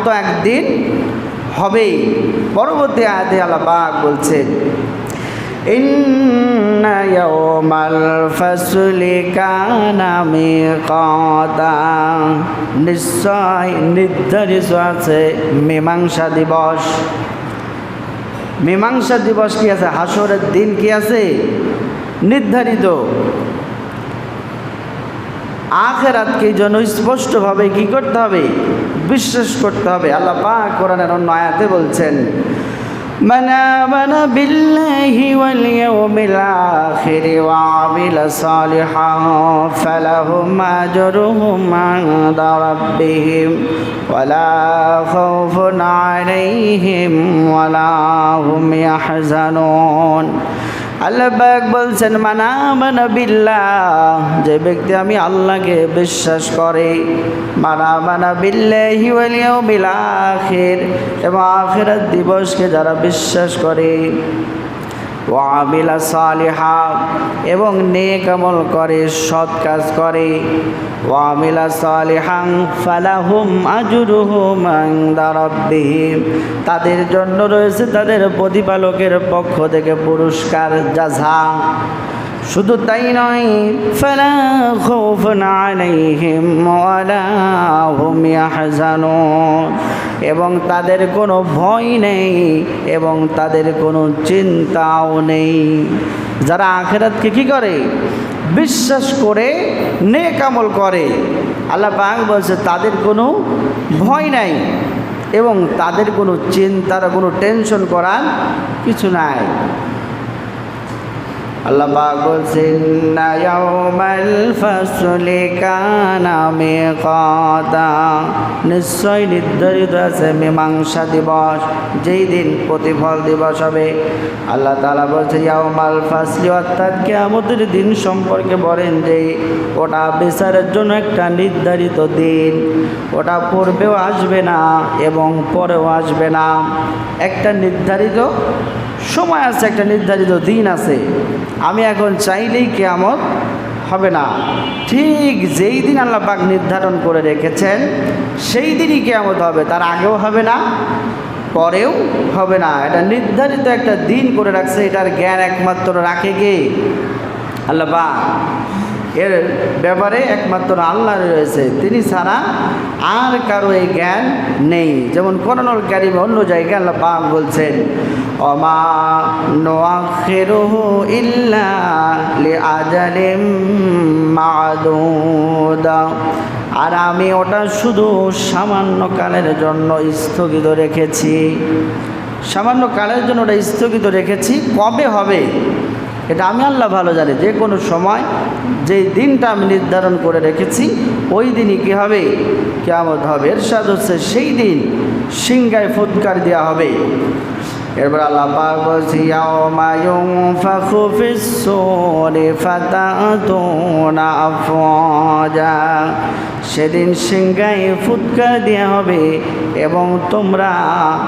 তো একদিন হবেই। পরবর্তী আয়াতে আল্লাহ পাক বলছেন, ইন্না ইয়াওমাল ফাসলি কানা মিকাতা, নিশ্চয় নির্ধারিত আছে মীমাংসা দিবস। মীমাংসা দিবস কি আছে? হাসরের দিন কি আছে? নির্ধারিত। আখিরাতকে জন্য স্পষ্টভাবে কি করতে হবে? বিশ্বাস করতে হবে। আল্লাহ পাক কোরআনের অন্য আয়াতে বলছেন, মান আমানা বিল্লাহি ওয়াল ইয়াউমিল আখির ওয়া আমিলা সালিহান ফালাহুম আজরুহুম ইনদা রাব্বিহিম ওয়ালা খাউফুন আলাইহিম ওয়ালা হুম ইয়াহজানুন। আল্লাহ পাক বলছেন, মান আমানা বিল্লাহ, যে ব্যক্তি আমি আল্লাহকে বিশ্বাস করে, মান আমানা বিল্লাহি ওয়াল ইয়াউমিল আখির, এবং আখিরাত দিবসকে যারা বিশ্বাস করে, ওয়া আমিলা সালিহা, এবং নেক আমল করে, সৎ কাজ করে, ওয়া আমিলা সালিহান ফালাহুম আজরুহুম ইনদা রাব্বিহিম, তাদের জন্য রয়েছে তাদের প্রতিপালকের পক্ষ থেকে পুরস্কার, জাযা। শুধু তাই নয়, ফালা খাউফুন আলাইহিম ওয়ালা হুম ইয়াহজানুন, এবং তাদের কোনো ভয় নেই এবং তাদের কোনো চিন্তাও নেই। যারা আখিরাতকে কি করে? বিশ্বাস করে নেক আমল করে, আল্লাহ পাক বলছে তাদের কোনো ভয় নাই এবং তাদের কোনো চিন্তার, কোনো টেনশন করার কিছু নাই। আল্লাহ পাক বলছেন, ইন্না ইয়াওমাল ফাসলি কানা মিকাতা, নিশ্চয় নির্ধারিত আছে মীমাংসা দিবস, যেই দিন প্রতিফল দিবস হবে। আল্লাহ তাআলা বলছে ইয়াওমাল ফাসলি, অর্থাৎ কিয়ামতের দিন সম্পর্কে বলেন যে ওটা বিচারের জন্য একটা নির্ধারিত দিন, ওটা পূর্বেও আসবে না এবং পরেও আসবে না। একটা নির্ধারিত সময় আছে, একটা নির্ধারিত দিন আছে। আমি এখন চাইলেই কিয়ামত হবে না, ঠিক যেই দিন আল্লাহ পাক নির্ধারণ করে রেখেছেন সেই দিনই কিয়ামত হবে, তার আগেও হবে না, পরেও হবে না। এটা নির্ধারিত একটা দিন করে রাখছে, এটার জ্ঞান একমাত্র রাখে কে? আল্লাহ পাক। এর ব্যাপারে একমাত্র আল্লাহ রয়েছে, তিনি ছাড়া আর কারো এই জ্ঞান নেই। যেমন কোরআনুল কারীমে অন্য জায়গায় আল্লাহ পাক বলছেন, ওমা নুআখিরুহু ইল্লা লিআজালিম মা'দুদ, আর আমি ওটা শুধু সামান্য কালের জন্য স্থগিত রেখেছি। সামান্য কালের জন্য ওটা স্থগিত রেখেছি, কবে হবে এটা আমি আল্লাহ ভালো জানি। যে কোনো সময় যেই দিনটা আমি নির্ধারণ করে রেখেছি ওই দিনই কী হবে? কিয়ামত হবে। ইরশাদ হচ্ছে সেই দিন সিংহায় ফুৎকার দেওয়া হবে। এরপর আল্লাহ পাক বলছে, ইয়াওমা ইউনফাখু ফিস-সূরি ফাতাতুনা আফওয়াজা, সেদিন সিংহায় ফুৎকার দেওয়া হবে এবং তোমরা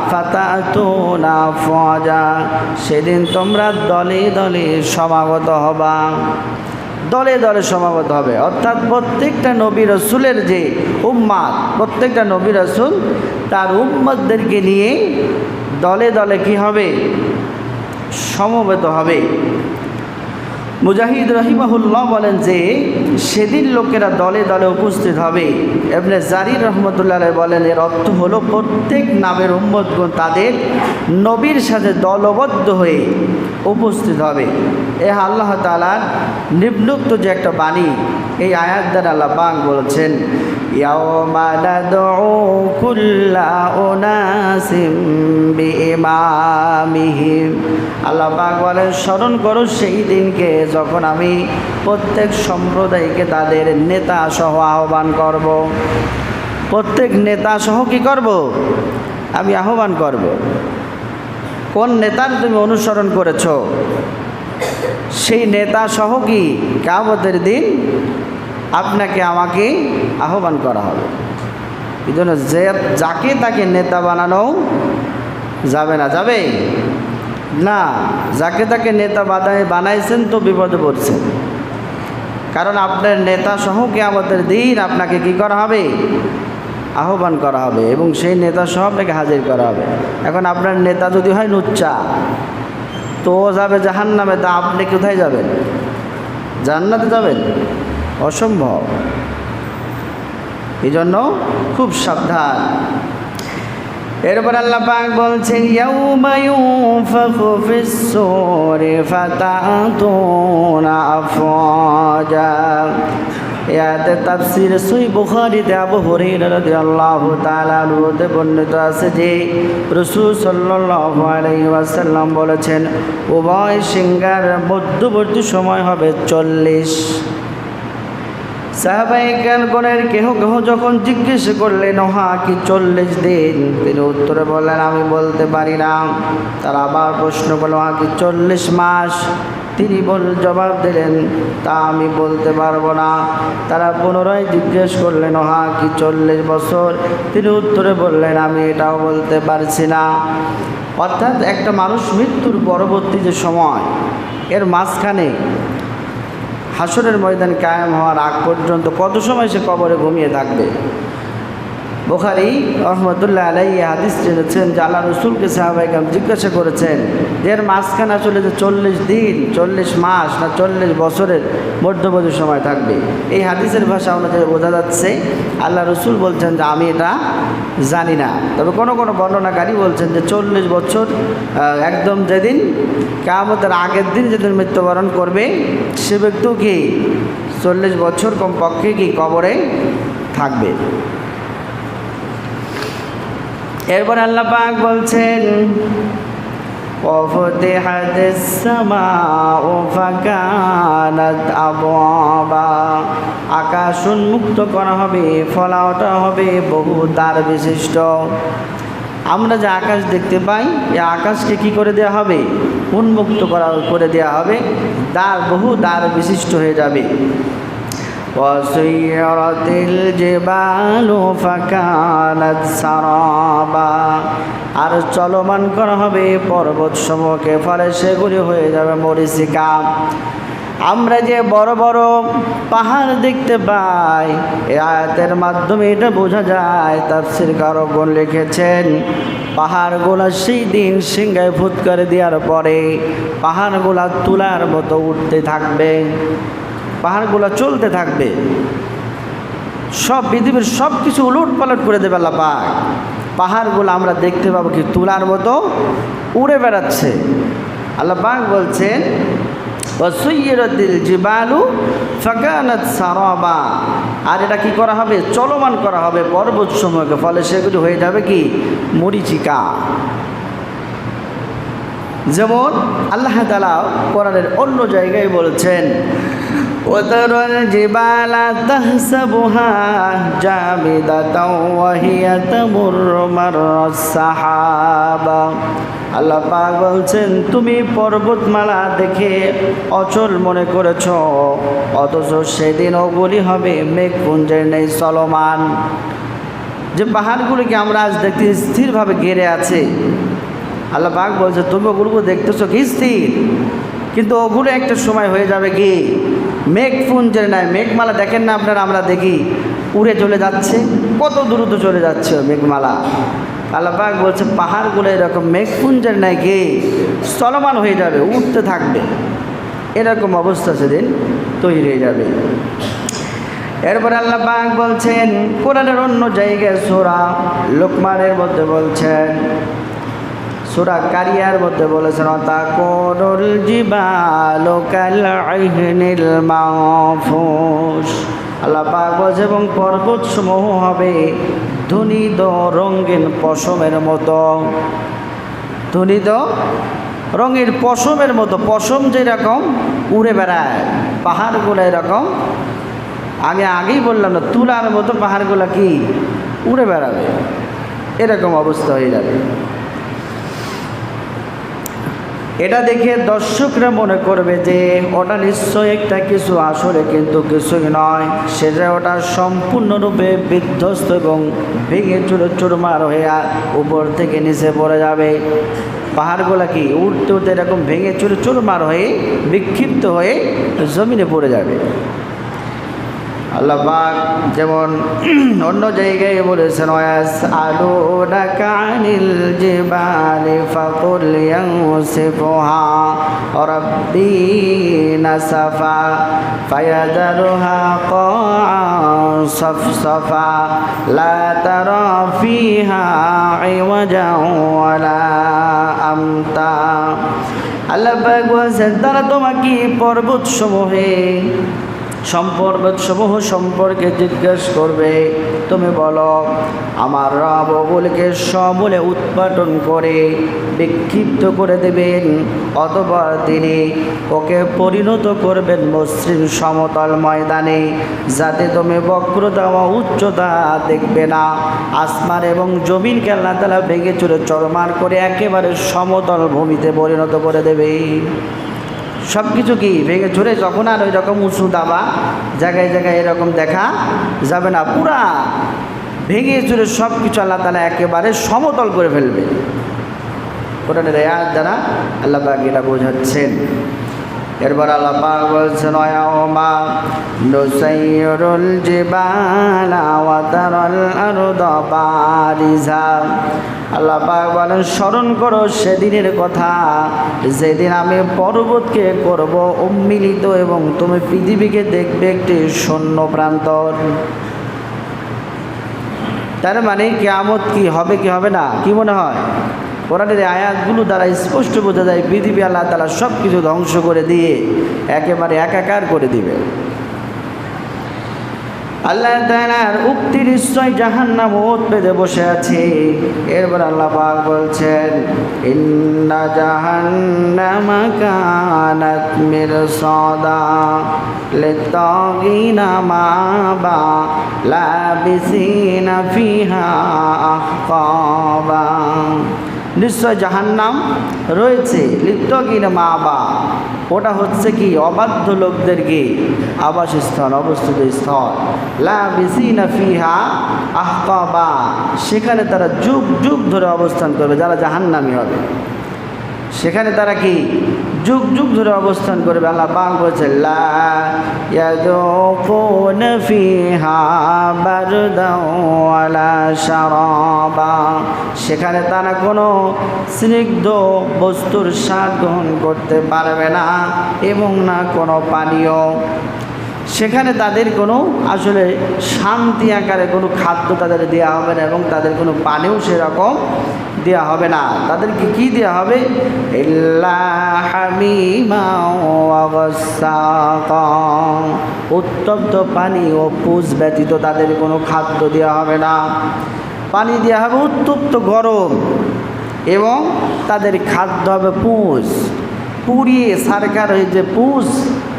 ফাতাতুনা আফওয়াজা, সেদিন তোমরা দলে দলে সমাগত হবা। দলে দলে সমাগত হবে, অর্থাৎ প্রত্যেকটা নবী রাসূলের যে উম্মাত, প্রত্যেকটা নবী রাসূল তার উম্মতদেরকে নিয়ে দলে দলে কি হবে? সমবেত হবে। মুজাহিদ রাহিমাহুল্লাহ বলেন যে সেদিন লোকেরা দলে দলে উপস্থিত হবে। ইবনে জারির রহমতুল্লাহ আলাইহি বলেন এর অর্থ হলো প্রত্যেক নামের উম্মতগণ তাদের নবীর সাথে দলবদ্ধ হয়ে উপস্থিত হবে। এ আল্লাহ তাআলার নিম্নোক্ত যে একটা বাণী, এই আয়াত দ্বারা আল্লাহ পাক বলেছেন, ইয়াওমা নাদউ কুল্লা উনাসিম বিইমামিহিম, আল্লাহ পাক বলেন স্মরণ করো সেই দিনকে যখন আমি প্রত্যেক সম্প্রদায়কে তাদের নেতা সহ আহ্বান করব। প্রত্যেক নেতা সহ কি করব? আমি আহ্বান করব। কোন নেতার তুমি অনুসরণ করেছ সেই নেতা সহ কি কিয়ামতের দিন আপনাকে আমাকে আহ্বান করা হবে। এই জন্য যে যাকে তাকে নেতা বানানো যাবে না। যাবে না, যাকে তাকে নেতা বানাইছেন তো বিপদে পড়ছেন। কারণ আপনার নেতা সহ কিয়ামতের দিন আপনাকে কি করা হবে? আহ্বান করা হবে এবং সেই নেতা সহ আপনাকে হাজির করা হবে। এখন আপনার নেতা যদি হয় লুচ্চা, তো ও যাবে জাহান্নামে, তা আপনি কোথায় যাবেন? জান্নাতে যাবেন? অসম্ভব। এই জন্য খুব সাবধান। এরপর আল্লাহ পাক বলছেন ইয়াউমা ইউনফাখু ফিস-সূরি ফাতাতুনা আফওয়াজা। ইয়াতে তাফসীর সহিহ বুখারীতে আবু হুরায়রা রাদিয়াল্লাহু তাআলা আনহু-তে বর্ণিত আছে যে রাসূল সাল্লাল্লাহু আলাইহি ওয়াসাল্লাম বলেছেন উভয় সিংহার মধ্যবর্তী সময় হবে 40। সাহাবায়ে-কেরামের কেহ কেহ যখন জিজ্ঞেস করলেন ওহা কি 40 দিন, তিনি উত্তরে বললেন আমি বলতে পারি না। তারা আবার প্রশ্ন করল ওহা কি 40 মাস, তিনি জবাব দিলেন তা আমি বলতে পারবো না। তারা পুনরায় জিজ্ঞেস করলেন ওহা কি 40 বছর, তিনি উত্তরে বললেন আমি এটাও বলতে পারছি না। অর্থাৎ একটা মানুষ মৃত্যুর পরবর্তী যে সময়, এর মাঝখানে হাসরের ময়দান কায়েম হওয়ার আগ পর্যন্ত কত সময় সে কবরে ঘুমিয়ে থাকবে। বুখারী রহমতুল্লাহ আলাইহি হাদিস জেনেছেন যে আল্লাহ রসুলকে সাহাবায়ে-কেরাম জিজ্ঞাসা করেছেন যে এর মাঝখানে আসলে যে 40 দিন 40 মাস না 40 বছরের মধ্যবর্তী সময় থাকবে। এই হাদিসের ভাষা অনুযায়ী বোঝা যাচ্ছে আল্লাহ রসুল বলছেন যে আমি এটা জানি না। তবে কোনো কোনো বর্ণনাকারী বলছেন যে 40 বছর একদম যেদিন কিয়ামতের আগের দিন যেদিন মৃত্যুবরণ করবে সে ব্যক্তিও কি 40 বছর কমপক্ষে কি কবরে থাকবে। এরপর আল্লাহ পাক বলছেন ওয়াফতিহাতিস সামাউ ফাকানাত আবওয়াবা, আকাশ উন্মুক্ত করা হবে, ফলাওটা হবে বহু দ্বার বিশিষ্ট। আমরা যে আকাশ দেখতে পাই এই আকাশকে কি করে দেওয়া হবে? উন্মুক্ত করে দেওয়া হবে, দ্বার বহু দ্বার বিশিষ্ট হয়ে যাবে। ওয়াসিরাতিল জিবালু ফাকানাত সারাবা, আর চলমান করা হবে পর্বত সমূহকে, ফলে সেগুলি হয়ে যাবে মরীচিকা। আমরা যে বড় বড় পাহাড় দেখতে পাই এই আয়াতের মাধ্যমে এটা বোঝা যায়। তাফসীরকারগণ লিখেছেন পাহাড়গুলো সেই দিন সিংহায় ফুৎ করে দেওয়ার পরে পাহাড়গুলো তুলার মতো উঠতে থাকবে, পাহাড়গুলো চলতে থাকবে, সব পৃথিবীর সব কিছু উলট পালট করে দেবে আল্লাহ পাক। পাহাড়গুলো আমরা দেখতে পাবো কি তুলার মতো উড়ে বেড়াচ্ছে। আল্লাহ পাক বলছেন ওয়াসুইরাতিল জিবালু ফাকানাত সারাবা, আর এটা কি করা হবে? চলমান করা হবে পর্বত সমূহকে, ফলে সেগুলো হয়ে যাবে কি মরীচিকা। যেমন আল্লাহ তাআলা কোরআনের অন্য জায়গায় বলছেন ওয়াতারাল জিবালা তাহসাবুহা জামিদাতাও ওয়া হিয়া তামুররু মাররাস সাহাবা। আল্লাহ পাক বলছেন তুমি পর্বতমালা দেখে অচল মনে করেছ, অথচ সেদিন ওগুলি হবে মেঘপুঞ্জের ন্যায় চলমান। যে পাহাড়গুলিকে আমরা আজ দেখতে স্থিরভাবে ঘিরে আছে, আল্লাহ পাক বলছে তুমি ওগুলো দেখতেছো কি স্থির, কিন্তু ওগুলো একটা সময় হয়ে যাবে কি মেঘপুঞ্জের ন্যায়। মেঘমালা দেখেন না আপনারা, আমরা দেখি উড়ে চলে যাচ্ছে, কত দ্রুত চলে যাচ্ছে মেঘমালা। আল্লাহ পাক বলছে পাহাড়গুলো এরকম মেঘপুঞ্জের ন্যায় গিয়ে চলমান হয়ে যাবে, উঠতে থাকবে, এরকম অবস্থা সেদিন তৈরি হয়ে যাবে। এরপরে আল্লাহ পাক বলছেন কোরআনের অন্য জায়গায় সূরা লোকমানের মধ্যে বলছেন, সূরা কারিয়ার মধ্যে বলেছেন তাকুনুল জিবালু কাল আইহনিল মাহফুস। আল্লাহ পাক বলছে এবং পর্বত সমূহ হবে ধনিত রঙিন পশমের মতো, ধনিত রঙের পশমের মতো। পশম যেরকম উড়ে বেড়ায়, পাহাড়গুলো এরকম আগেই বললাম না, তুলার মতো পাহাড়গুলো কি উড়ে বেড়াবে, এরকম অবস্থা হয়ে যাবে। এটা দেখে দর্শকরা মনে করবে যে ওটা নিশ্চয় একটা কিছু, আসলে কিন্তু কিছুই নয়। সেটা ওটা সম্পূর্ণরূপে বিধ্বস্ত এবং ভেঙে চুরমার হয়ে উপর থেকে নিচে পড়ে যাবে। পাহাড়গুলো কি উঠতে উঠতে এরকম ভেঙে চুরমার হয়ে বিক্ষিপ্ত হয়ে জমিনে পড়ে যাবে। আল্লাহ পাক যেমন অন্য জায়গায় বলেছেন ওয়াসআলুনাকা আনিল জিবালি ফাকুল ইয়ানসিফুহা রাব্বি নাসাফা ফায়াদারুহা কাআন সাফসাফা লা তারা ফিহা ইওয়াজান ওয়ালা আমতা। আল্লাহ পাক বলেছেন তারা তোমাকে পর্বতসমূহ সম্পর্কে জিজ্ঞেস করবে, তুমি বলো আমার রব ওগুলিকে সমূলে উৎপাটন করে বিক্ষিপ্ত করে দেবেন, অথবা তিনি ওকে পরিণত করবেন মসৃণ সমতল ময়দানে, যাতে তুমি বক্রতা ও উচ্চতা দেখবে না। আসমান এবং জমিনকে আল্লাহ তাআলা ভেঙে চুরে চরমার করে একেবারে সমতল ভূমিতে পরিণত করে দেবে। সব কিছু কি ভেঙে চুরে যখন আর ওই রকম উঁচু দাবা জায়গায় জায়গায় এরকম দেখা যাবে না, পুরা ভেঙে চুরে সব কিছু আল্লাহ তাআলা একেবারে সমতল করে ফেলবে। কোরআনের আয়াত দ্বারা আল্লাহ পাক এটা বোঝাচ্ছেন। এরপর আল্লাহ পাক বলছেন ওয়ায়াউমা নুসাইয়িরুল জিবালা ওয়া তারাল আরদা বারিজা। আল্লাহ পাক বলেন স্মরণ করো সেদিনের কথা যেদিন আমি পর্বতকে করব উন্মিলিত এবং তুমি পৃথিবীকে দেখবে একটি শূন্য প্রান্তর। তার মানে কিয়ামত কি হবে কি হবে না, কি মনে হয়? কোরআনের আয়াতগুলো দ্বারা স্পষ্ট বোঝা যায় পৃথিবী আল্লাহ তাআলা সব কিছু ধ্বংস করে দিয়ে একেবারে একাকার করে দিবে। আল্লাহ তাআলার উক্তি নিশ্চয় জাহান্নাম ওত পেতে বসে আছে। এরপর আল্লাহ পাক বলছেন ইন্না জাহান্নামা কানাত মিরসাদা লিত্তাগিনা মাবা লাবিসিনা ফিহা আহকাবা। নিশ্চয় জাহান্নাম রয়েছে লিত্তাগিনা মাবা, ওটা হচ্ছে কি অবাধ্য লোকদেরকে আবাসস্থল, অবস্থিত স্থল। লাবিসিনা ফিহা আহকাবা, সেখানে তারা যুগ যুগ ধরে অবস্থান করবে। যারা জাহান্নামী হবে সেখানে তারা কি যুগ যুগ ধরে অবস্থান করবে। আল্লাহ পাক বলেছে লা ইয়াযুকুনা ফিহা বারদান ওয়ালা শারাবা, সেখানে তারা কোনো স্নিগ্ধ বস্তুর স্বাদ গ্রহণ করতে পারবে না এবং না কোনো পানীয়। সেখানে তাদের কোনো আসলে শান্তি আকারে কোনো খাদ্য তাদের দেওয়া হবে না এবং তাদের কোনো পানিও সেরকম দেওয়া হবে না। তাদেরকে কি দেওয়া হবে? ইল্লা হামিমা ওয়া গাসসাকা, উত্তপ্ত পানি ও পুষ ব্যতীত তাদের কোনো খাদ্য দেওয়া হবে না। পানি দেওয়া হবে উত্তপ্ত গরম এবং তাদের খাদ্য হবে পুষ, পুড়িয়ে সারকার হয়ে যে পুষ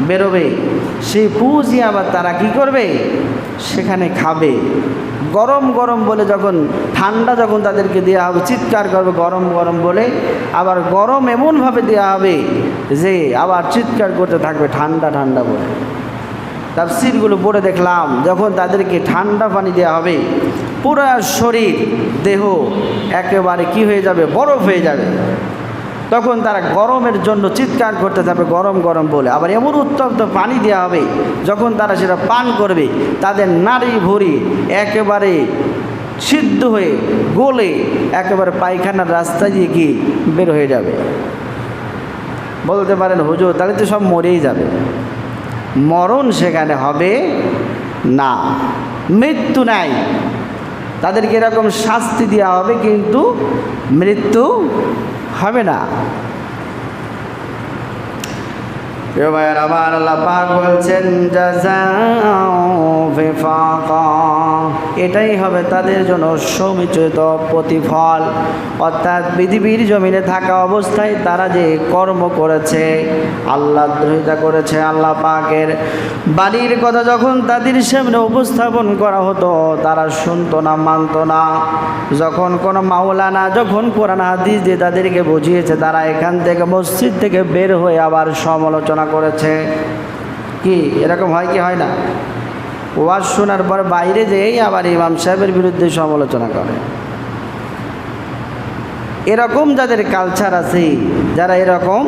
বেরোবে সেই পুষই আবার তারা কি করবে সেখানে খাবে। গরম গরম বলে যখন ঠান্ডা যখন তাদেরকে দেওয়া হবে চিৎকার করবে গরম গরম বলে, আবার গরম এমনভাবে দেওয়া হবে যে আবার চিৎকার করতে থাকবে ঠান্ডা ঠান্ডা বলে। তাফসীরগুলো পড়ে দেখলাম যখন তাদেরকে ঠান্ডা পানি দেওয়া হবে পুরো শরীর দেহ একেবারে কি হয়ে যাবে, বরফ হয়ে যাবে। তখন তারা গরমের জন্য চিৎকার করতে থাকবে গরম গরম বলে। আবার এমন উত্তপ্ত পানি দেওয়া হবে যখন তারা সেটা পান করবে তাদের নাড়ি ভুঁড়ি একেবারে সিদ্ধ হয়ে গলে একেবারে পায়খানার রাস্তা দিয়ে কি বের হয়ে যাবে। বলতে পারেন হুজুর তাহলে তো সব মরেই যাবে। মরণ সেখানে হবে না, মৃত্যু নাই। তাদেরকে এরকম শাস্তি দেওয়া হবে কিন্তু মৃত্যু হবে না। আল্লাহ পাক বলছেন জাযাও বিফাকা, এটাই হবে তাদের জন্য সমুচিত প্রতিফল। অর্থাৎ পৃথিবীর জমিনে থাকা অবস্থায় তারা যে কর্ম করেছে, আল্লাহ দ্রোহিতা করেছে, আল্লাহ পাকের বাণীর কথা যখন তাদের সামনে উপস্থাপন করা হতো তারা শুনতো না, মানতো না। যখন কোনো মাওলানা যখন কোরআন হাদিস দিয়ে তাদেরকে বুঝিয়েছে তারা এখান থেকে মসজিদ থেকে বের হয়ে আবার সমালোচনা করেছে। কি এরকম হয় কি হয় না? ওয়াজ শোনার পর বাইরে যেই আবার ইমাম সাহেবের বিরুদ্ধে সমালোচনা করে। এরকম যাদের কালচার আছে, যারা এরকম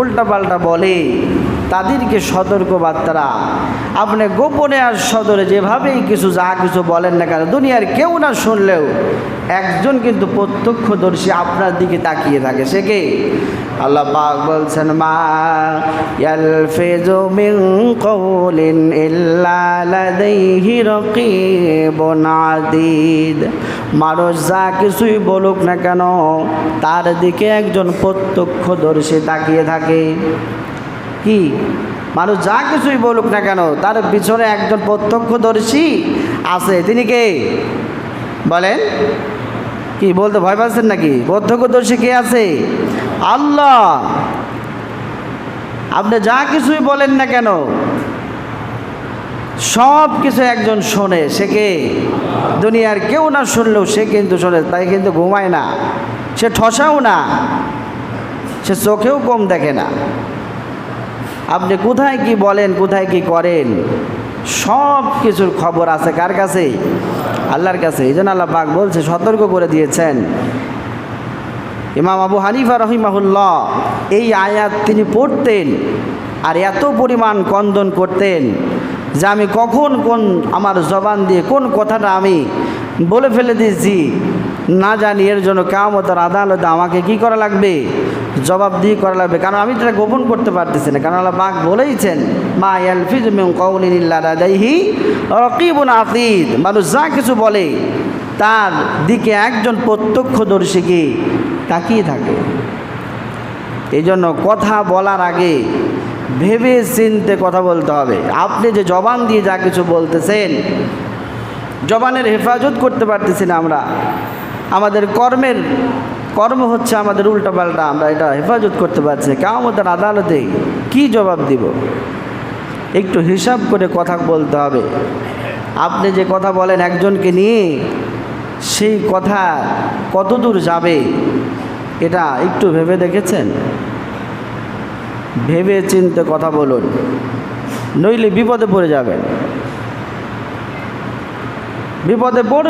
উল্টাপাল্টা বলে তাদেরকে সতর্কবার্তা আপনি গোপনে আর সদরে যেভাবেই যা কিছু বলেন না কেন, দুনিয়ার কেউ না শুনলেও একজন কিন্তু প্রত্যক্ষদর্শী আপনার দিকে তাকিয়ে থাকে। সে কে? আল্লাহ পাক বলছেন, মা ইয়ালফিজু মিন কওলিন ইল্লা লাদাইহি রাকীবুন আতীদ। মানুষ যা কিছুই বলুক না কেন তার দিকে একজন প্রত্যক্ষদর্শী তাকিয়ে থাকে। কি? মানুষ যা কিছুই বলুক না কেন তার পিছনে একজন প্রত্যক্ষদর্শী আছে। তিনি কে? বলেন। কি বলতে ভয় পাচ্ছেন নাকি? প্রত্যক্ষদর্শী কে আছে? আল্লাহ। আপনি যা কিছুই বলেন না কেন সব কিছু একজন শোনে। সে কে? দুনিয়ার কেউ না শুনলেও সে কিন্তু শোনে। তাই কিন্তু ঘুমায় না, সে ঠসাও না, সে চোখেও কম দেখে না। আপনি কোথায় কি বলেন, কোথায় কি করেন, সব কিছুর খবর আছে কার কাছে? আল্লাহর কাছে। এই জন্য আল্লাহ পাক বলছে, সতর্ক করে দিয়েছেন। ইমাম আবু হানিফা রহিমাহুল্লাহ এই আয়াত তিনি পড়তেন আর এত পরিমাণ কন্দন করতেন যে আমি কখন কোন আমার জবান দিয়ে কোন কথাটা আমি বলে ফেলে দিয়েছি না জানি, এর জন্য কিয়ামতের আদালতে আমাকে কি করা লাগবে? জবাব দিয়ে করা লাগবে, কারণ আমি এটা গোপন করতে পারতেছি না। কারণ আল্লাহ পাক বলেইছেন, মা ইয়ালফিজু মিন কওলিন ইল্লা লাদাইহি রাকীবুন আতীদ। মানুষ যা কিছু বলে তার দিকে একজন প্রত্যক্ষদর্শীকে তাকিয়ে থাকে। এই জন্য কথা বলার আগে ভেবে চিন্তে কথা বলতে হবে। আপনি যে জবান দিয়ে যা কিছু বলতেছেন, জবানের হেফাজত করতে পারতেছি না আমরা, আমাদের কর্ম হচ্ছে আমাদের উল্টাপাল্টা, আমরা এটা হেফাজত করতে পারছি না। কিয়ামতের আদালতে কি জবাব দিব? একটু হিসাব করে কথা বলতে হবে। আপনি যে কথা বলেন একজনকে নিয়ে, সেই কথা কতদূর যাবে এটা একটু ভেবে দেখেছেন? ভেবে চিন্তে কথা বলুন, নইলে বিপদে পড়ে যাবেন। বিপদে পড়ে